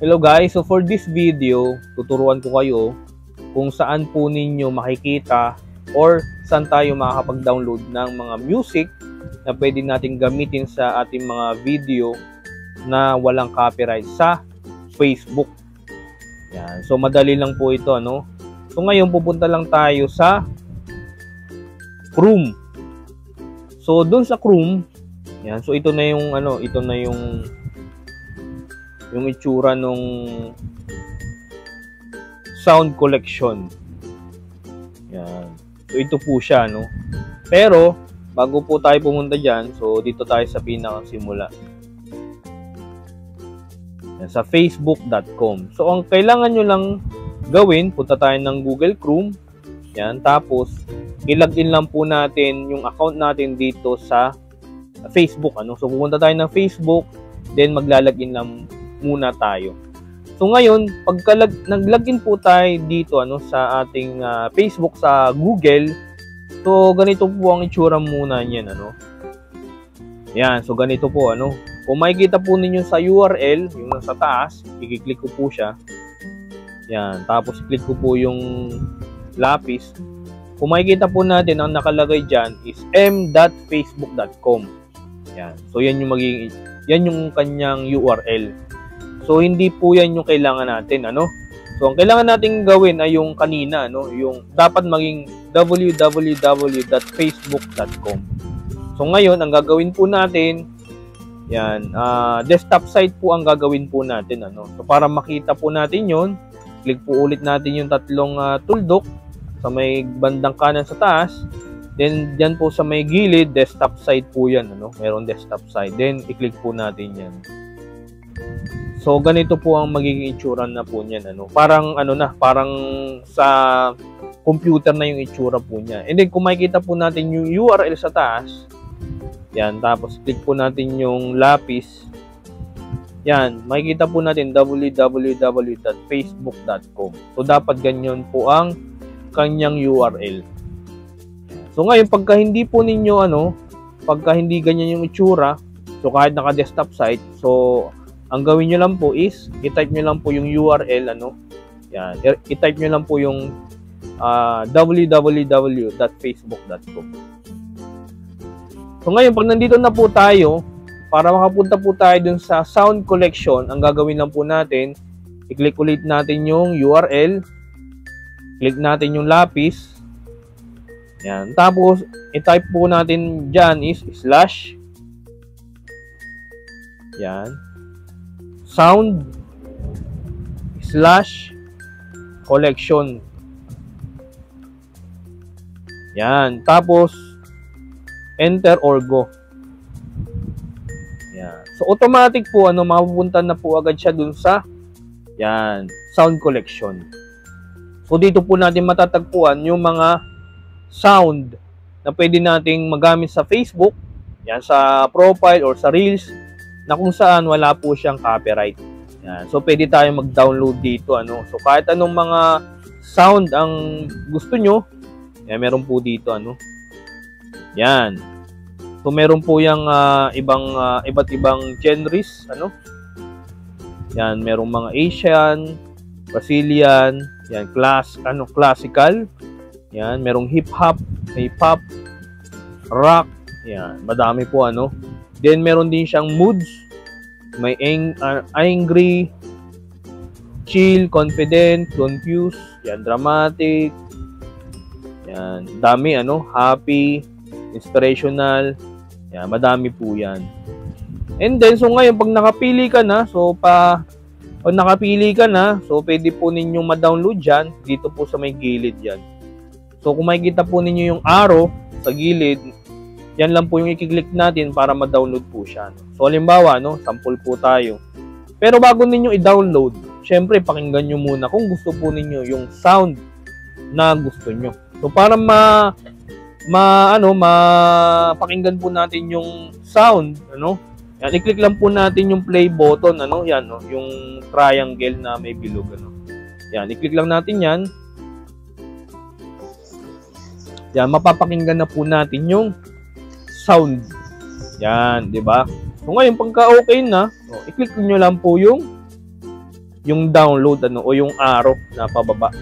Hello guys, so for this video, tuturuan ko kayo kung saan po ninyo makikita or saan tayo makakapag-download ng mga music na pwede natin gamitin sa ating mga video na walang copyright sa Facebook. Yan. So madali lang po ito, ano? So ngayon pupunta lang tayo sa Chrome. So doon sa Chrome, yan. So ito na yung ito na yung itsura nung sound collection. Yan. So ito po siya, no? Pero bago po tayo pumunta diyan, so dito tayo sa pinakasimula. Yan, sa facebook.com. So ang kailangan nyo lang gawin, punta tayo ng Google Chrome. Yan, tapos i-login lang po natin yung account natin dito sa Facebook, ano? So pupunta tayo ng Facebook, then maglalagin lang muna tayo. So ngayon, pagka nag-login po tayo dito sa ating Facebook sa Google, so ganito po ang itsura muna niyan, ano. Yan, so ganito po, ano. Kung makikita po ninyo sa URL, yung nasa taas, i-click ko po siya. Yan, tapos click ko po yung lapis. Kung makikita po natin, ang nakalagay diyan is m.facebook.com. Yan. So yan yung kanyang URL. So hindi po yan yung kailangan natin, ano? So ang kailangan natin gawin ay yung kanina, ano, yung dapat maging www.facebook.com. So ngayon, ang gagawin po natin, yan, desktop site po ang gagawin po natin, ano. So para makita po natin yon, click po ulit natin yung tatlong tuldok sa may bandang kanan sa taas. Then diyan po sa may gilid, desktop site po yan, ano. Merong desktop site. Then i-click po natin yan. So ganito po ang magiging itsura na po niyan, ano. Parang parang sa computer na yung itsura po niya. And then kung makikita po natin yung URL sa taas, yan, tapos click po natin yung lapis. Yan, makikita po natin www.facebook.com. So dapat ganyan po ang kanyang URL. So ngayon pagka hindi po ninyo pagka hindi ganyan yung itsura, so kahit naka-desktop site, so ang gawin nyo lang po is, i-type nyo lang po yung URL, yan, i-type nyo lang po yung www.facebook.com. So ngayon, pag nandito na po tayo, para makapunta po tayo dun sa sound collection, ang gagawin lang po natin, i-click ulit natin yung URL, click natin yung lapis, yan, tapos, i-type po natin dyan is slash, yan, sound / collection. Yan. Tapos, enter or go. Yan. So, automatic po, mapupunta na po agad siya dun sa, yan, sound collection. So, dito po natin matatagpuan yung mga sound na pwede nating magamit sa Facebook, yan, sa profile or sa Reels, na kung saan wala po siyang copyright. Yan. So pwede tayong mag-download dito, ano. So kahit anong mga sound ang gusto nyo, yan, meron po dito, ano. Yan. So meron po yung iba't ibang genres, ano. Yan, merong mga Asian, Brazilian, yan, classical. Yan, merong hip-hop, hip-hop, rock, yan, madami po, ano. Then, meron din siyang moods. May angry, chill, confident, confused, yan, dramatic, yan, dami, happy, inspirational, yan, madami po yan. And then, so ngayon, pag nakapili ka na, so pwede po ninyong ma-download dyan, dito po sa may gilid yan. So, kung makikita po ninyo yung arrow sa gilid, yan lang po yung i-click natin para ma-download po siya. So, halimbawa, sample po tayo. Pero bago ninyo i-download, syempre, pakinggan nyo muna kung gusto po ninyo yung sound na gusto nyo. So, para mapakinggan po natin yung sound, yan, i-click lang po natin yung play button, yan, yung triangle na may bilog, Yan, i-click lang natin yan. Yan, mapapakinggan na po natin yung sound. Yan, di ba? So ngayon, pagka okay na, i-click nyo lang po yung yung download o yung arrow na pababa.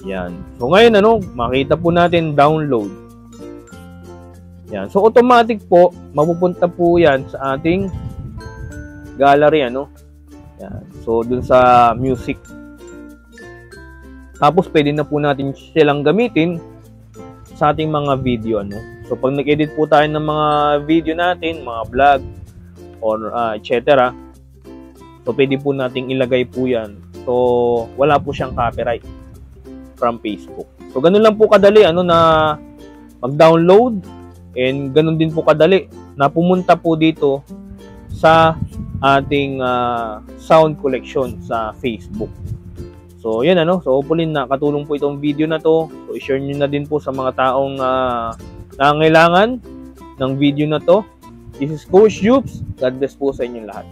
Yan. So ngayon makita po natin download. Yan. So automatic po mapupunta po yan sa ating gallery Yan. So dun sa music. Tapos pwede na po natin silang gamitin sa ating mga video So pag nag-edit po tayo ng mga video natin, mga vlog or etc. So pwede po nating ilagay po 'yan. So wala po siyang copyright from Facebook. So ganun lang po kadali na mag-download, and ganun din po kadali na pumunta po dito sa ating sound collection sa Facebook. So yan So hopefully nakatulong po itong video na to. So i-share niyo na din po sa mga taong nangangailangan ng video na to. This is Coach Jupes. God bless po sa inyong lahat.